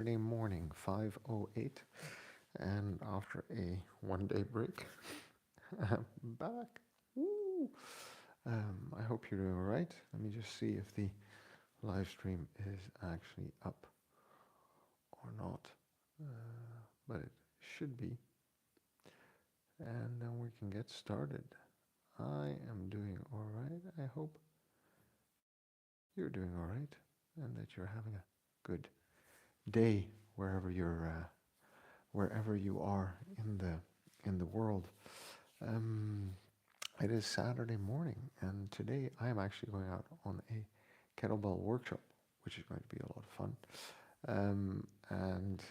Morning, 5:08, and after a 1 day break, I'm back. Woo! I hope you're doing all right. Let me just see if the live stream is actually up or not, but it should be, and then we can get started. I am doing all right. I hope you're doing all right, and that you're having a good day wherever you are in the world. Um, it is Saturday morning, and today I am actually going out on a kettlebell workshop, which is going to be a lot of fun. And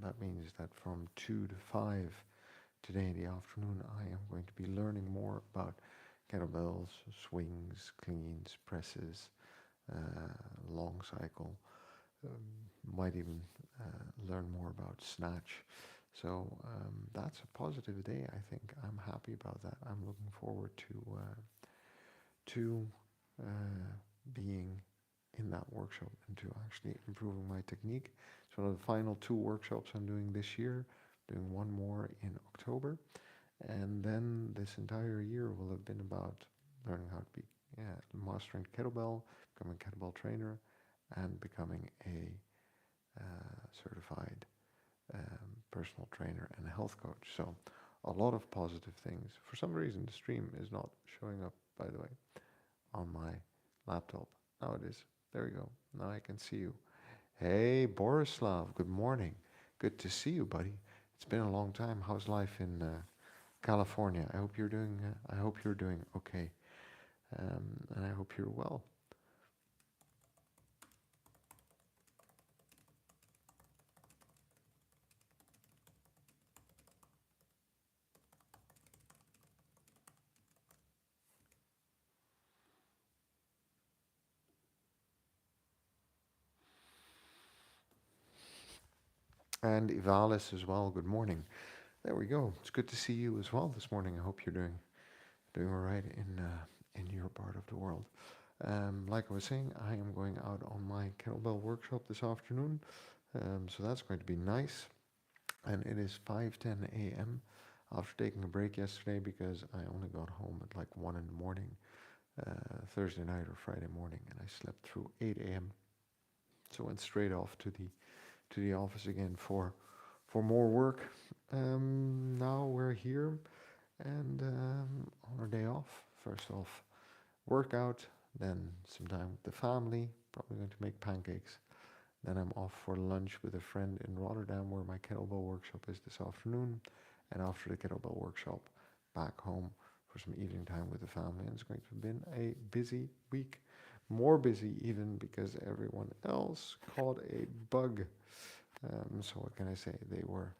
that means that from 2 to 5 today in the afternoon, I am going to be learning more about kettlebells, swings, cleans, presses, long cycle. Might even learn more about snatch. So that's a positive day. I think I'm happy about that. I'm looking forward to being in that workshop and to actually improving my technique. It's one of the final two workshops I'm doing this year. Doing one more in October, and then this entire year will have been about learning how to be mastering kettlebell, becoming a kettlebell trainer, and becoming a certified personal trainer and health coach. So a lot of positive things. For some reason, the stream is not showing up, by the way, on my laptop. Now it is. There we go. Now I can see you. Hey, Borislav. Good morning. Good to see you, buddy. It's been a long time. How's life in California? I hope you're doing. I hope you're doing okay, and I hope you're well. And Ivalis as well. Good morning. There we go. It's good to see you as well this morning. I hope you're doing all right in your part of the world. Like I was saying, I am going out on my kettlebell workshop this afternoon, so that's going to be nice. And it is 5:10 a.m. after taking a break yesterday because I only got home at like 1 in the morning, Thursday night or Friday morning, and I slept through 8 a.m. So went straight off to the office again for more work. Now we're here and on our day off. First off, workout, then some time with the family. Probably going to make pancakes. Then I'm off for lunch with a friend in Rotterdam, where my kettlebell workshop is this afternoon. And after the kettlebell workshop, back home for some eating time with the family. And it's going to have been a busy week. More busy even because everyone else caught a bug. So what can I say? They were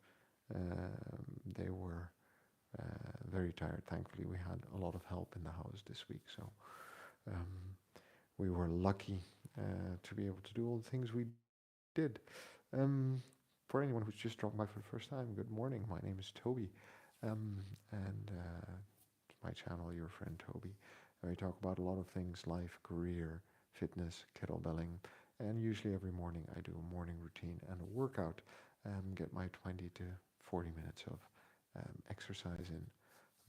very tired. Thankfully, we had a lot of help in the house this week, so um, we were lucky to be able to do all the things we did. Um, for anyone who's just dropped by for the first time, good morning. My name is Toby, and my channel, Your Friend Toby. And we talk about a lot of things: life, career, fitness, kettlebelling, and usually every morning I do a morning routine and a workout. Get my 20 to 40 minutes of exercise in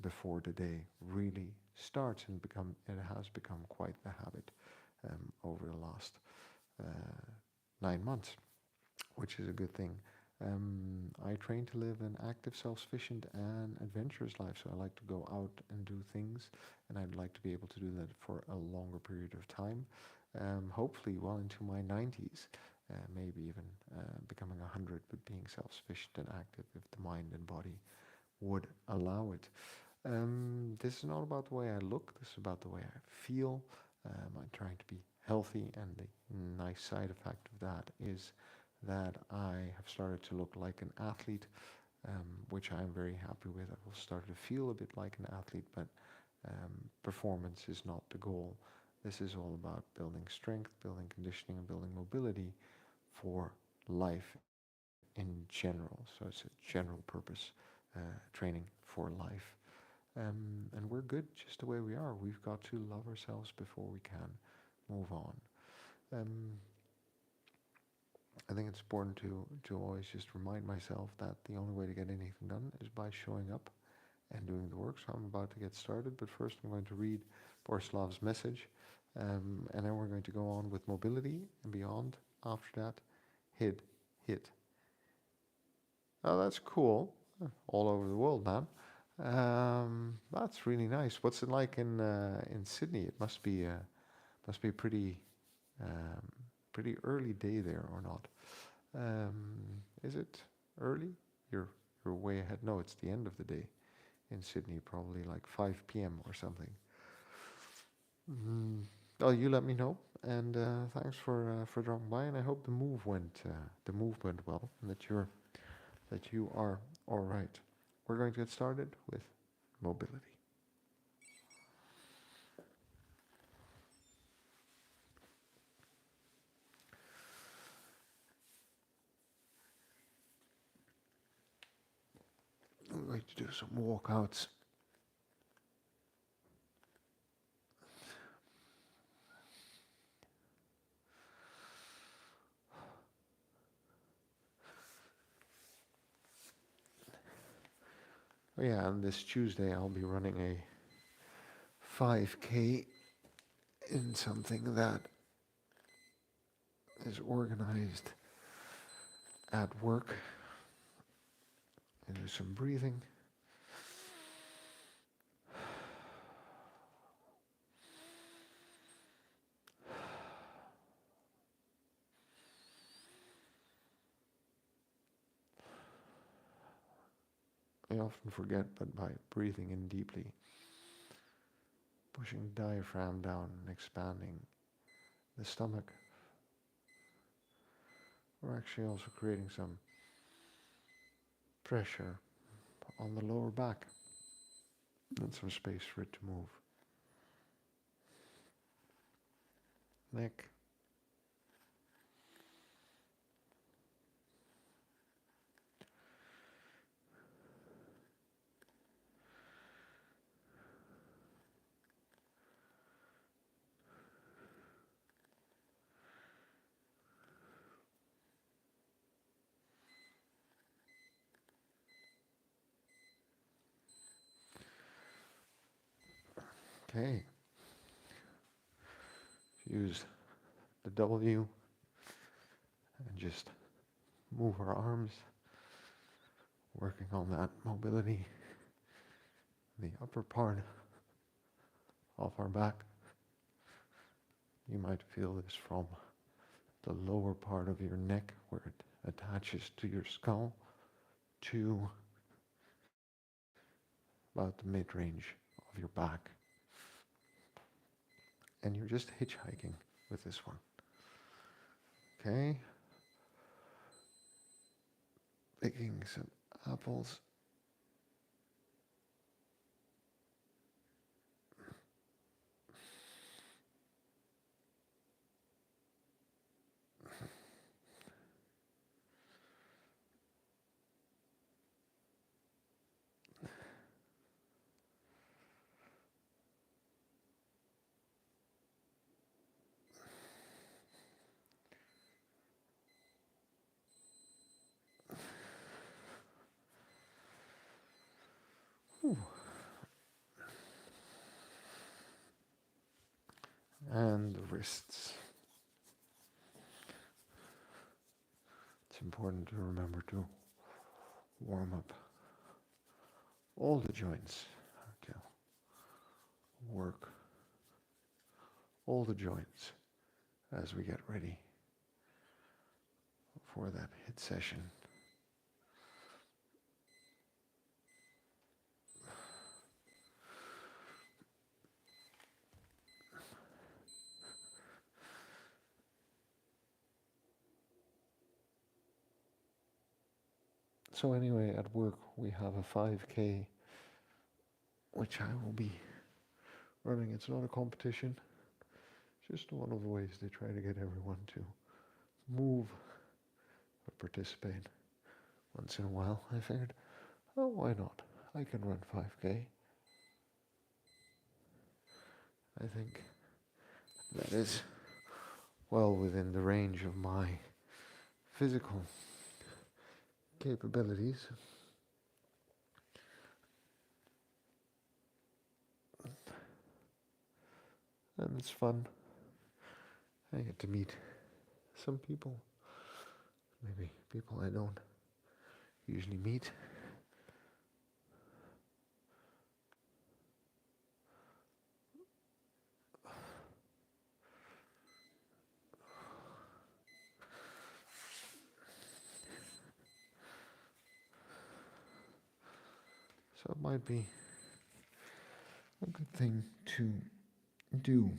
before the day really starts, and it has become quite the habit over the last 9 months, which is a good thing. I train to live an active, self-sufficient, and adventurous life, so I like to go out and do things, and I'd like to be able to do that for a longer period of time, hopefully well into my 90s, maybe even becoming 100, but being self-sufficient and active if the mind and body would allow it. This is not about the way I look, this is about the way I feel. I'm trying to be healthy, and the nice side effect of that is that I have started to look like an athlete, which I'm very happy with. I will start to feel a bit like an athlete, but performance is not the goal. This is all about building strength, building conditioning, and building mobility for life in general. So it's a general purpose training for life. And we're good just the way we are. We've got to love ourselves before we can move on. Um, I think it's important to always just remind myself that the only way to get anything done is by showing up and doing the work. So I'm about to get started, but first I'm going to read Borislav's message, and then we're going to go on with mobility and beyond. After that, HIIT. Oh, that's cool. All over the world, man. That's really nice. What's it like in Sydney? It must be um, pretty early day there, or not? Is it early? You're you're way ahead. No, it's the end of the day in Sydney, probably like 5 p.m. or something. Mm. Oh, you let me know, and thanks for dropping by. And I hope the move went well, and that you are all right. We're going to get started with mobility. I'm going to do some walkouts. Oh yeah, and this Tuesday I'll be running a 5K in something that is organized at work. And do some breathing. I often forget, but by breathing in deeply, pushing the diaphragm down and expanding the stomach, we're actually also creating some pressure on the lower back and some space for it to move. Neck. Okay. Use the W and just move our arms, working on that mobility, the upper part of our back. You might feel this from the lower part of your neck where it attaches to your skull to about the mid-range of your back. And you're just hitchhiking with this one. Okay. Picking some apples. Whew. And the wrists. It's important to remember to warm up all the joints, to work all the joints as we get ready for that HIIT session. So anyway, at work we have a 5K which I will be running. It's not a competition, just one of the ways they try to get everyone to move or participate once in a while. I figured, oh, why not? I can run 5K. I think that is well within the range of my physical capabilities. And it's fun. I get to meet some people, maybe people I don't usually meet. So it might be a good thing to do.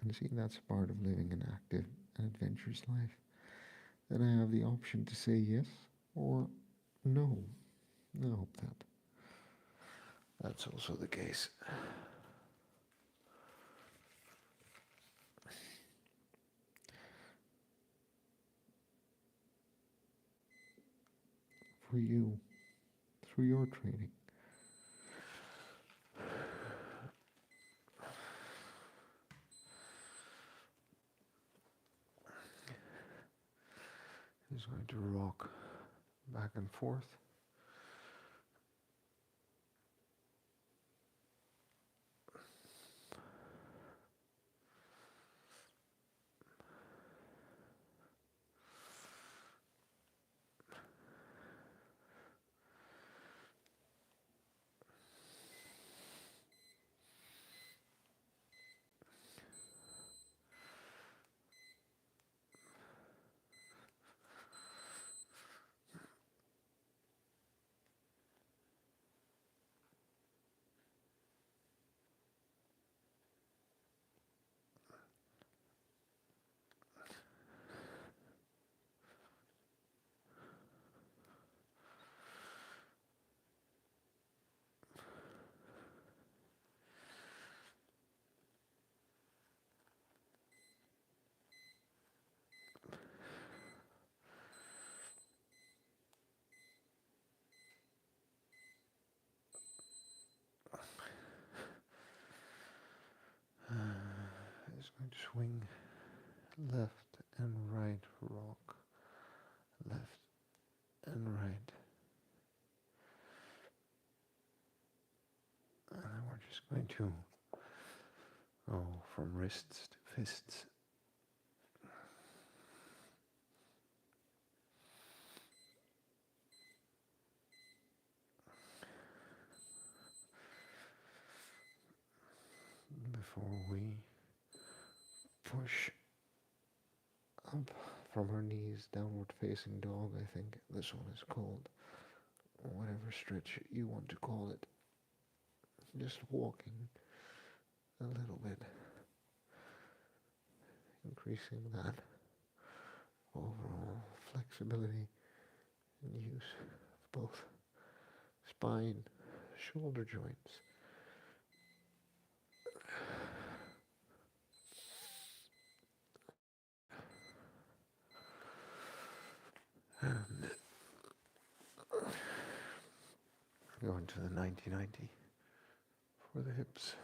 And see, that's part of living an active and adventurous life. That I have the option to say yes or no. I hope that's also the case. For you, through your training. He's going to rock back and forth. He's going to swing left and right, rock left and right. And then we're just going to go from wrists to fists. Before we push up from our knees, downward facing dog, I think this one is called, or whatever stretch you want to call it. Just walking a little bit, increasing that overall flexibility and use of both spine, shoulder joints. And go into the 90-90 for the hips.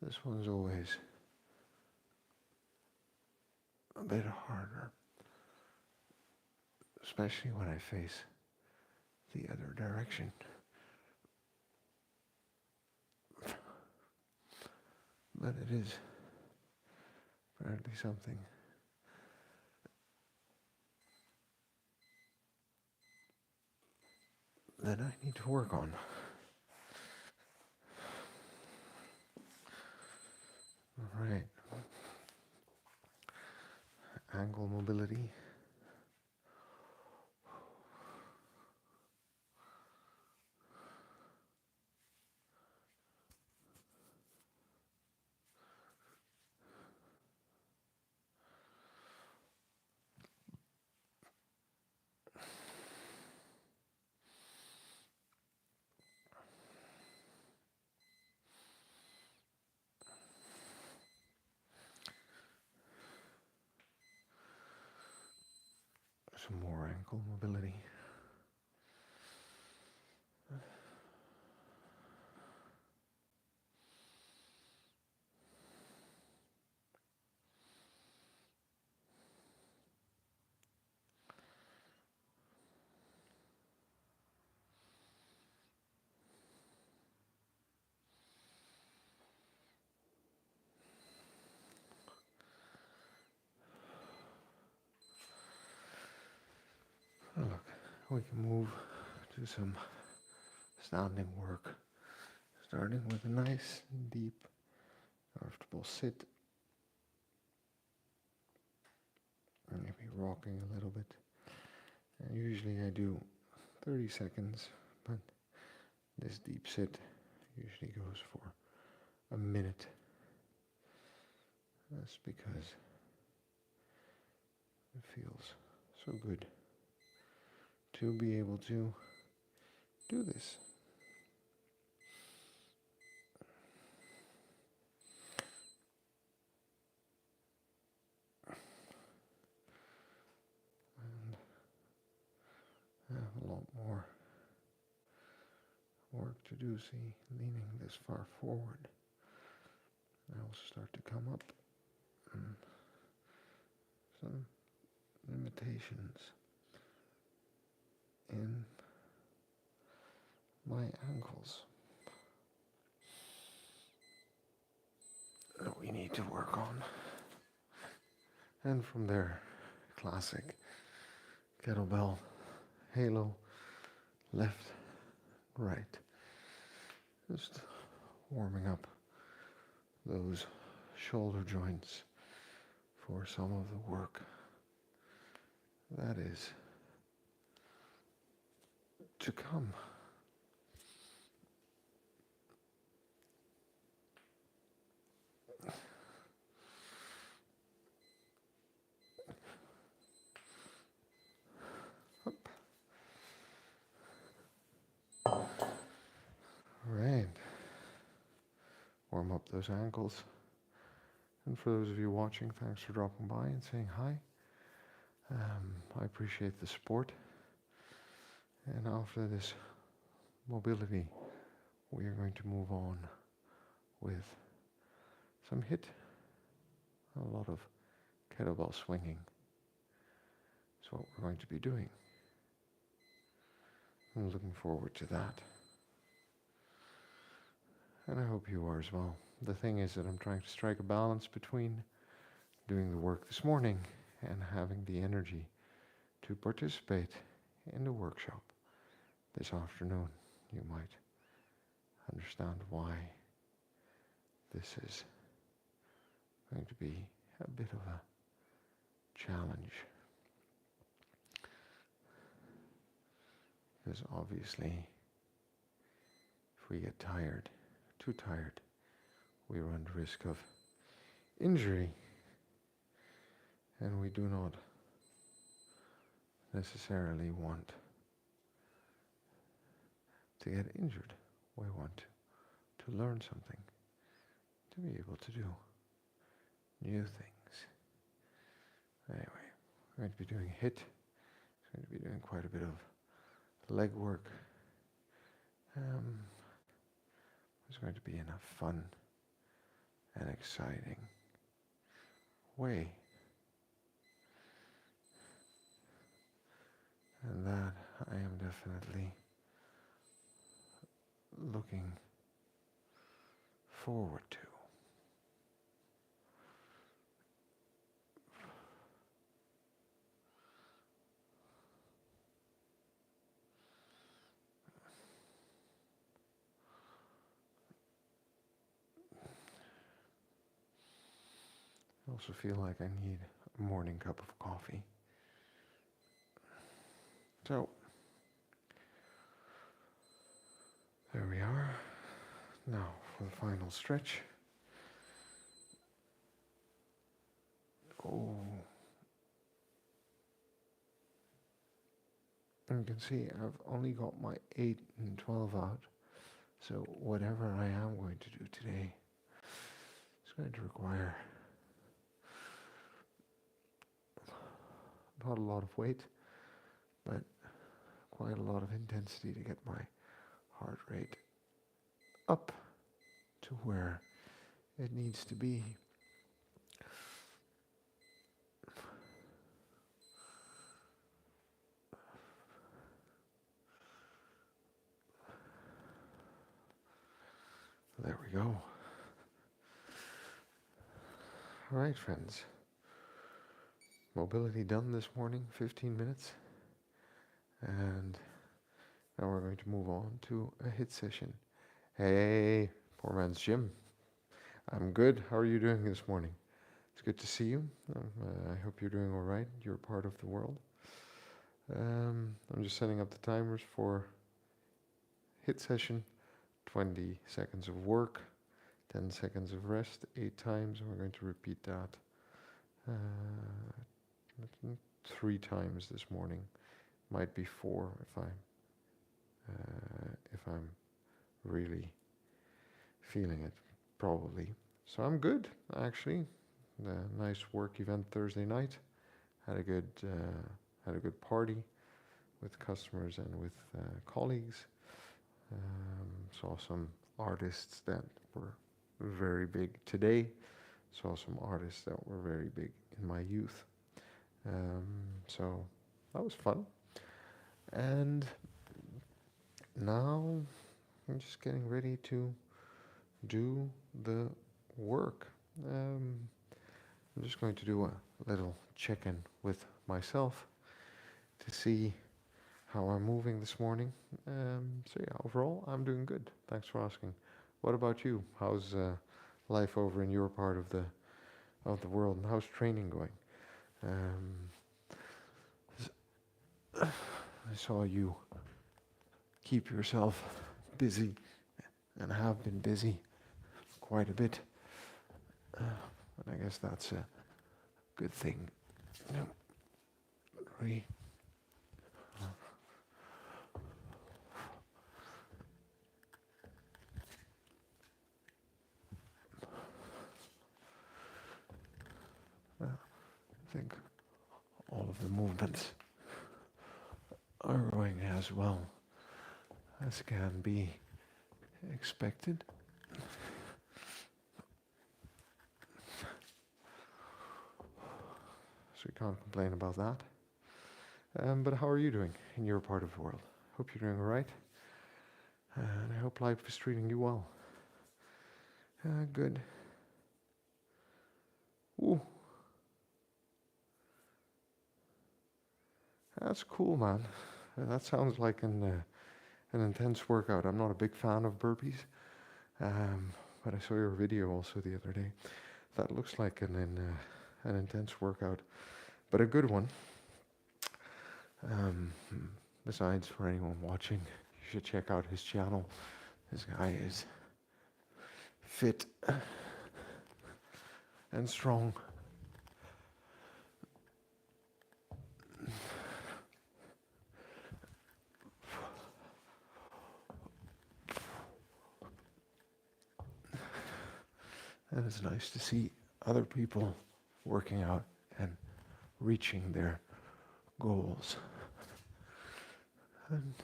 This one's always a bit harder, especially when I face the other direction. but it is apparently something that I need to work on. All right. Ankle mobility. Some more ankle mobility. Look, we can move to some standing work, starting with a nice, deep, comfortable sit. Maybe rocking a little bit. And usually I do 30 seconds, but this deep sit usually goes for a minute. That's because it feels so good to be able to do this. And I have a lot more work to do, see, leaning this far forward. I also start to come up and some limitations in my ankles that we need to work on. And from there, classic kettlebell, halo, left, right. Just warming up those shoulder joints for some of the work that is to come. Up. Right. Warm up those ankles. And for those of you watching, thanks for dropping by and saying hi. I appreciate the support. And after this mobility, we are going to move on with some HIIT. A lot of kettlebell swinging. That's what we're going to be doing. I'm looking forward to that. And I hope you are as well. The thing is that I'm trying to strike a balance between doing the work this morning and having the energy to participate in the workshop this afternoon. You might understand why this is going to be a bit of a challenge. Because obviously, if we get tired, too tired, we run the risk of injury. And we do not necessarily want to get injured. We want to learn something, to be able to do new things. Anyway, we're going to be doing HIIT. We're going to be doing quite a bit of leg work. It's going to be in a fun and exciting way. And that I am definitely looking forward to. also feel like I need a morning cup of coffee. So, there we are. Now for the final stretch. Oh. And you can see I've only got my 8 and 12 out. So whatever I am going to do today is going to require not a lot of weight, but quite a lot of intensity to get my heart rate up to where it needs to be. There we go. All right, friends. Mobility done this morning, 15 minutes. And now we're going to move on to a HIIT session. Hey, poor man's Jim. I'm good. How are you doing this morning? It's good to see you. I hope you're doing all right. You're part of the world. I'm just setting up the timers for HIIT session. 20 seconds of work, 10 seconds of rest, 8 times, and we're going to repeat that 3 times this morning. Might be 4 if I'm really feeling it, probably. So I'm good, actually. Nice work event Thursday night. Had a good party with customers and with colleagues. Saw some artists that were very big today. Saw some artists that were very big in my youth. So that was fun. And now I'm just getting ready to do the work. I'm just going to do a little check-in with myself to see how I'm moving this morning. So yeah, overall, I'm doing good. Thanks for asking. What about you? How's life over in your part of the world, and how's training going? I saw you keep yourself busy, and have been busy quite a bit. And I guess that's a good thing. I think all of the movements are going as well as can be expected. So we can't complain about that. But how are you doing in your part of the world? Hope you're doing all right. And I hope life is treating you well. Good. Ooh. That's cool, man. That sounds like an intense workout. I'm not a big fan of burpees, but I saw your video also the other day. That looks like an intense workout, but a good one. Besides, for anyone watching, you should check out his channel. This guy is fit and strong. And it's nice to see other people working out and reaching their goals. And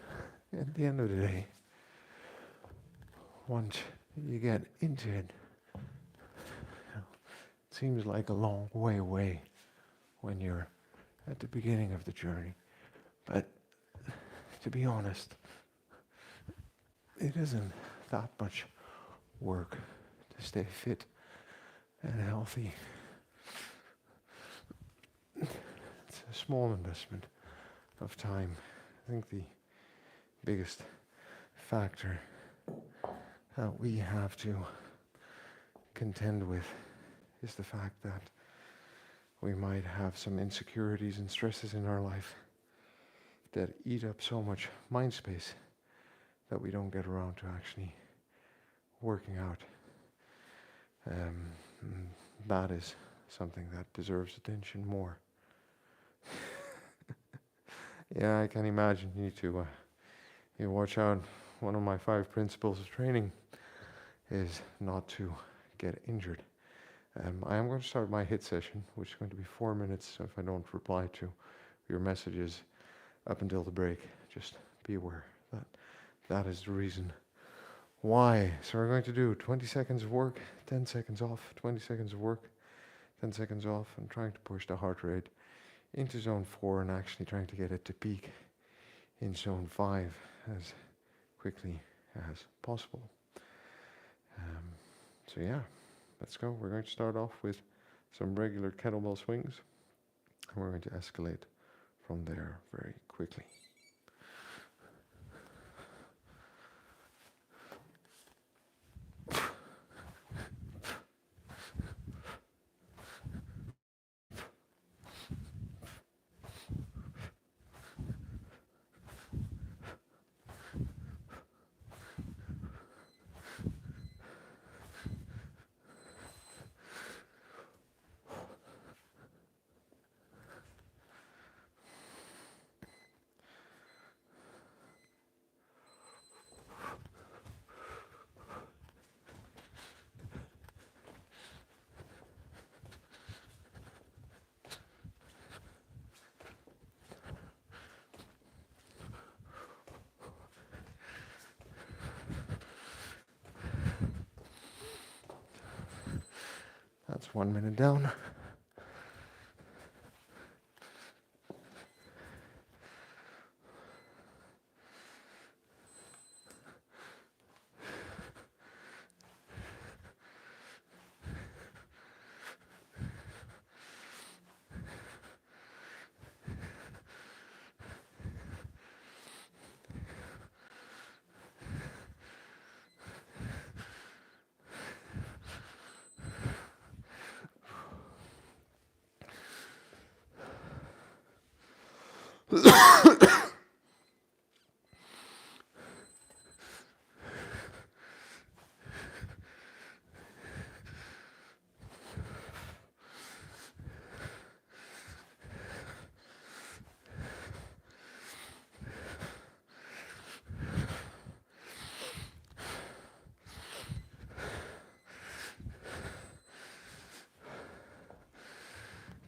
at the end of the day, once you get into it, it seems like a long way away when you're at the beginning of the journey. But to be honest, it isn't that much work to stay fit and healthy. It's a small investment of time. I think the biggest factor that we have to contend with is the fact that We might have some insecurities and stresses in our life that eat up so much mind space that we don't get around to actually working out. That is something that deserves attention more. Yeah, I can imagine you to you watch out. One of my 5 principles of training is not to get injured. I am going to start my HIIT session, which is going to be 4 minutes. So if I don't reply to your messages up until the break, just be aware that that is the reason why. So we're going to do 20 seconds of work, 10 seconds off, 20 seconds of work, 10 seconds off, and trying to push the heart rate into zone 4 and actually trying to get it to peak in zone 5 as quickly as possible. So yeah, let's go. We're going to start off with some regular kettlebell swings, and we're going to escalate from there very quickly. That's 1 minute down.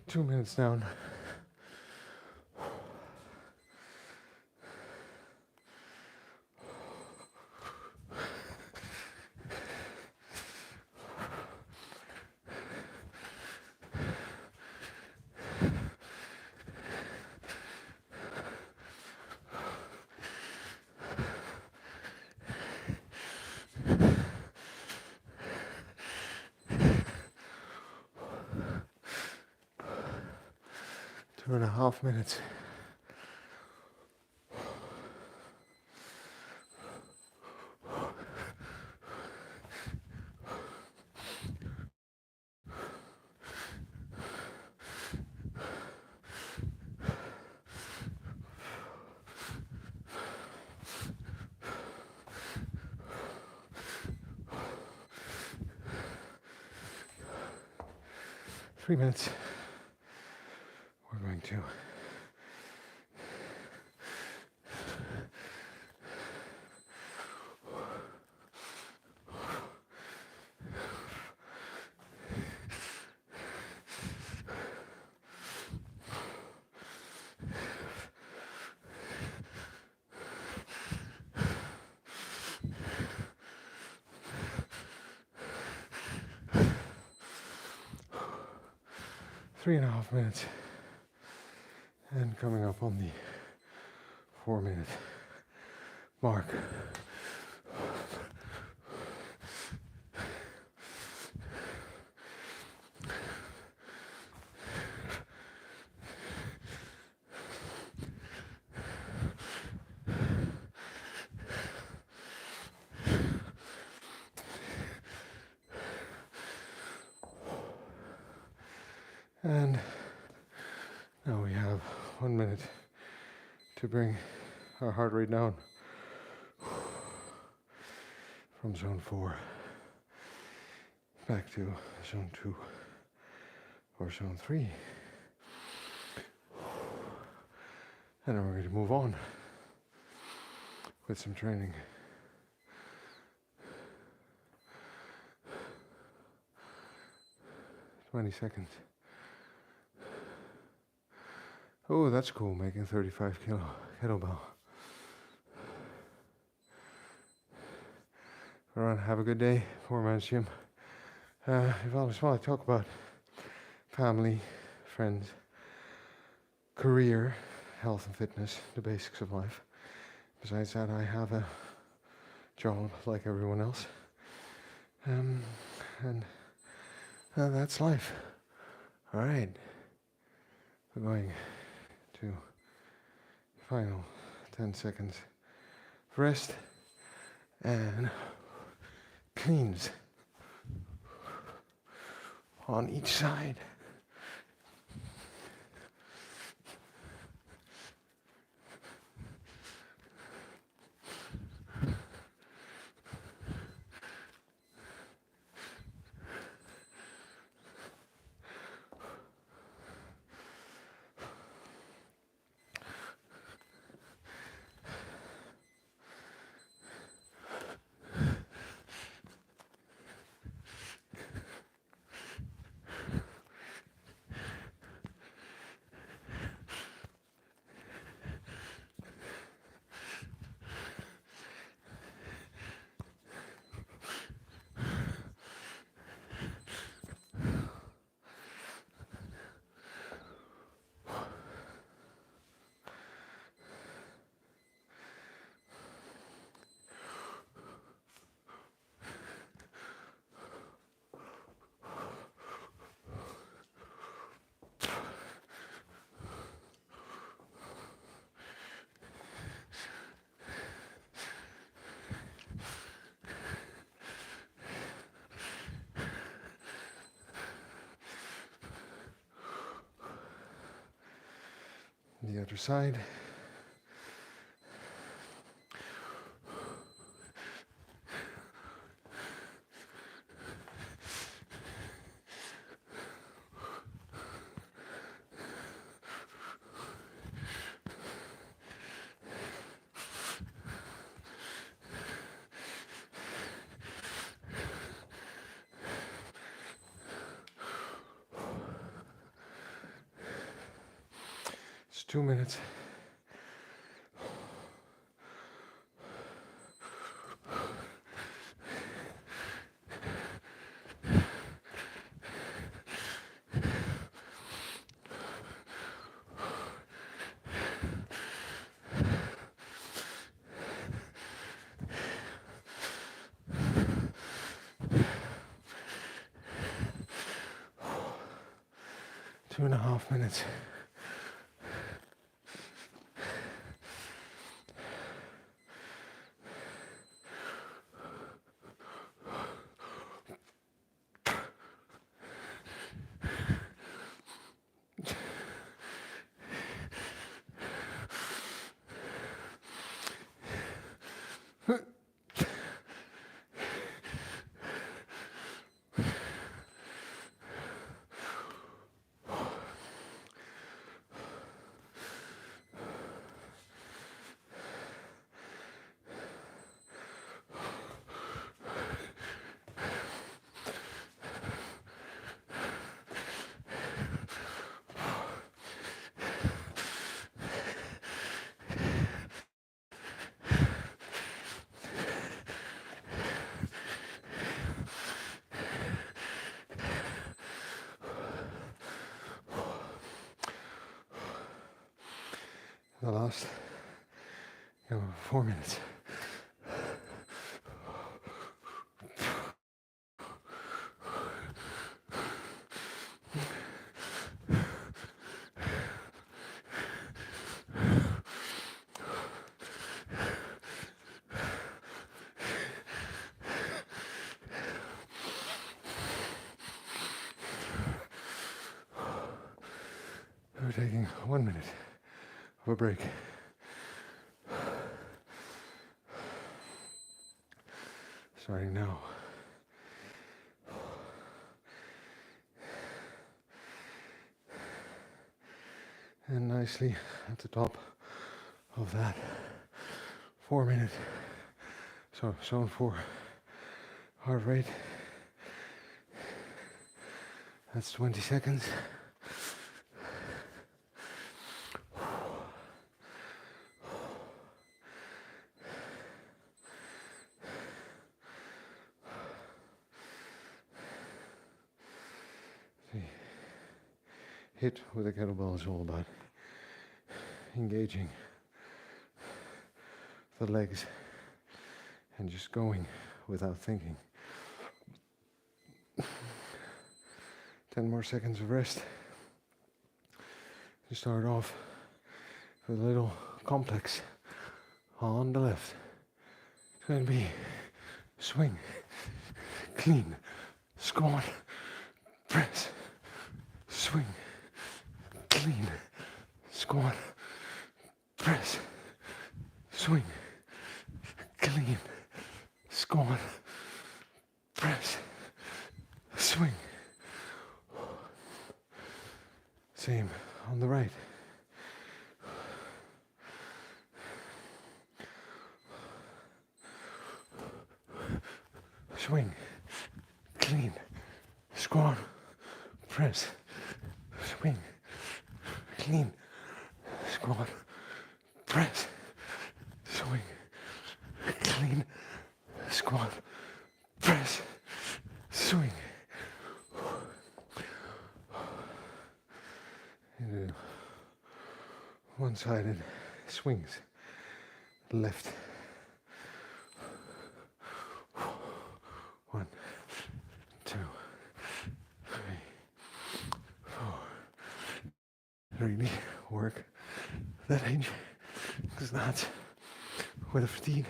Two minutes down. Two and a half minutes. Three minutes. We're going to three and a half minutes. And coming up on the 4 minute mark. And Now we have 1 minute to bring our heart rate down from zone 4 back to zone 2 or zone 3. And then we're going to move on with some training. $20. Oh, that's cool, making 35 kilo kettlebell. Everyone, have a good day. Poor man's gym. If I was well, I talk about family, friends, career, health and fitness, the basics of life. Besides that, I have a job like everyone else. And that's life. All right. We're going to final 10 seconds rest and cleans on each side. The other side. It's 2 minutes. Two and a half minutes. The last 4 minutes. We're taking 1 minute of a break. Starting now. And nicely at the top of that 4 minute, so zone 4 heart rate. That's 20 seconds. HIIT with a kettlebell is all about engaging the legs and just going without thinking. 10 more seconds of rest. To start off with a little complex on the left. It's going to be swing, clean, squat, press, swing, clean, squat, press, swing, clean, squat, press, swing. Same on the right. Swing, clean, squat, press, swing, clean, squat, press, swing, clean, squat, press, swing. And one-sided swings, left. 1, 2, 3, 4. Really work that hinge, because that's where the fatigue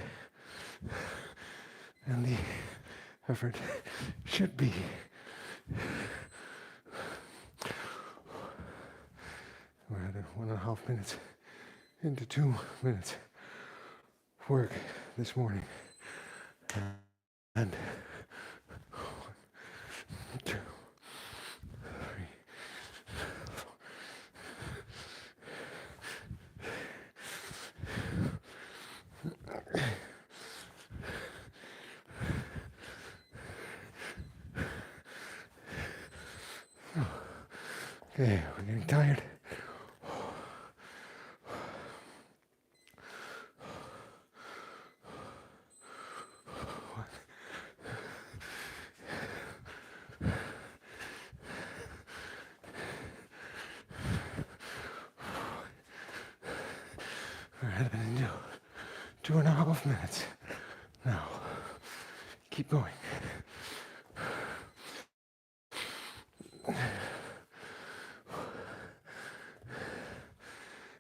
and the effort should be. We're at 1.5 minutes into 2 minutes work this morning. And 1, 2, 3, 4. Okay, we're getting tired. We're heading into 2.5 minutes now. Keep going.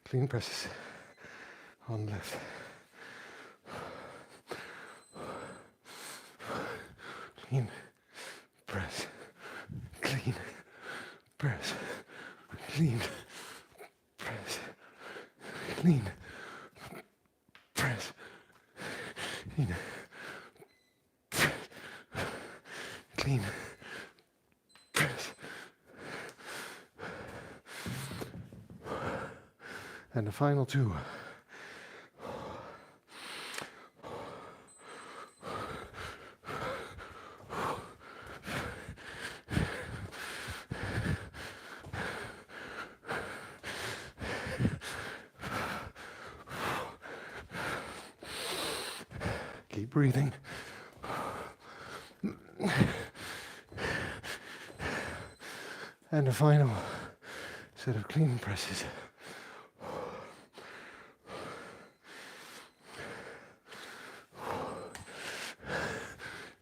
Clean presses on the left. Clean press. Clean press. Clean press. Clean press. Clean press. Clean press. And the final 2. Keep breathing. And the final set of clean presses.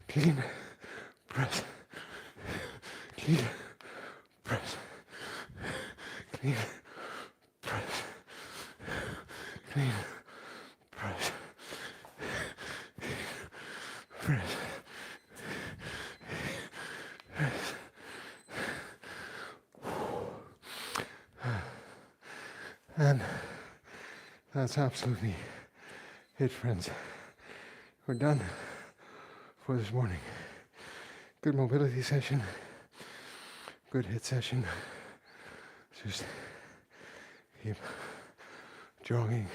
Clean press. Clean press. Clean press. Clean press. Press. Press. And that's absolutely it, friends. We're done for this morning. Good mobility session, good HIIT session. Just keep jogging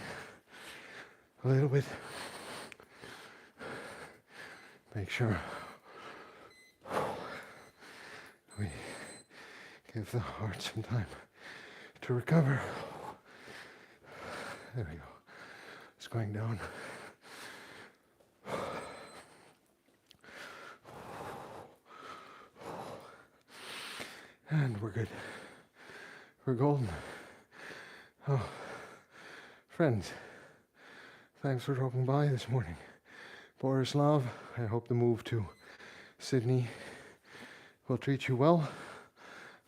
a little bit. Make sure we give the heart some time to recover. There we go. It's going down. And we're good. We're golden. Oh, friends, thanks for dropping by this morning. Borislav, I hope the move to Sydney will treat you well.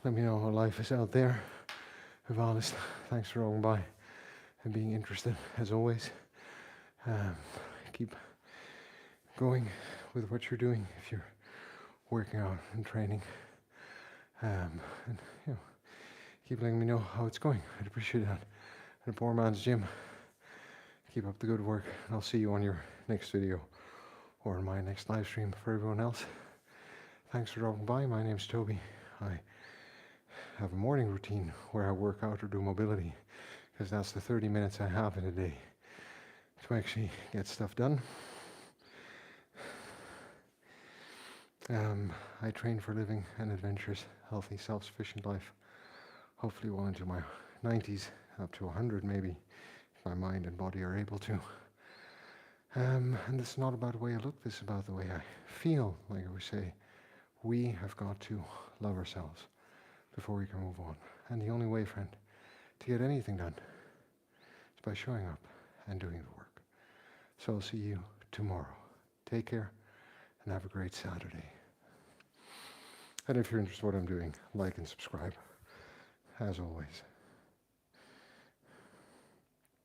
Let me know how life is out there. Evalis, thanks for dropping by and being interested as always. Keep going with what you're doing if you're working out and training. And keep letting me know how it's going. I'd appreciate that. At a Poor Man's Gym. Keep up the good work, and I'll see you on your next video or on my next live stream. For everyone else, thanks for dropping by. My name's Toby. I have a morning routine where I work out or do mobility, because that's the 30 minutes I have in a day to actually get stuff done. I train for living an adventurous, healthy, self-sufficient life. Hopefully well into my 90s, up to 100 maybe, if my mind and body are able to. And this is not about the way I look, this is about the way I feel. Like I would say, we have got to love ourselves before we can move on. And the only way, friend, to get anything done is by showing up and doing the work. So I'll see you tomorrow. Take care and have a great Saturday. And if you're interested in what I'm doing, like and subscribe, as always.